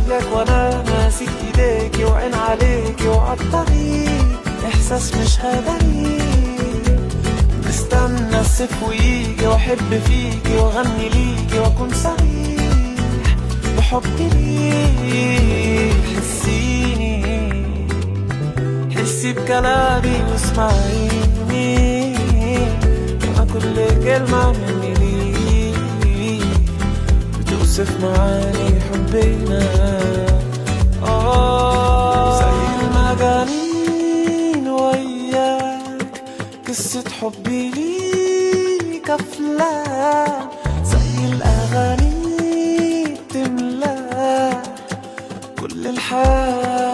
وياك وانا ماسك ايديكي وعين عليكي وعالطريق احساس مش هدري. بستنى الصيف ويجي واحب فيكي واغني ليكي واكون صريح بحبي ليك. حسي بكلامي واسمعيني، انا كل كلمة مني ليك بتوصف معاني حبنا. زي المجانين وياك قصة حبي ليك أفلام، زي الأغاني بتملا كل الحال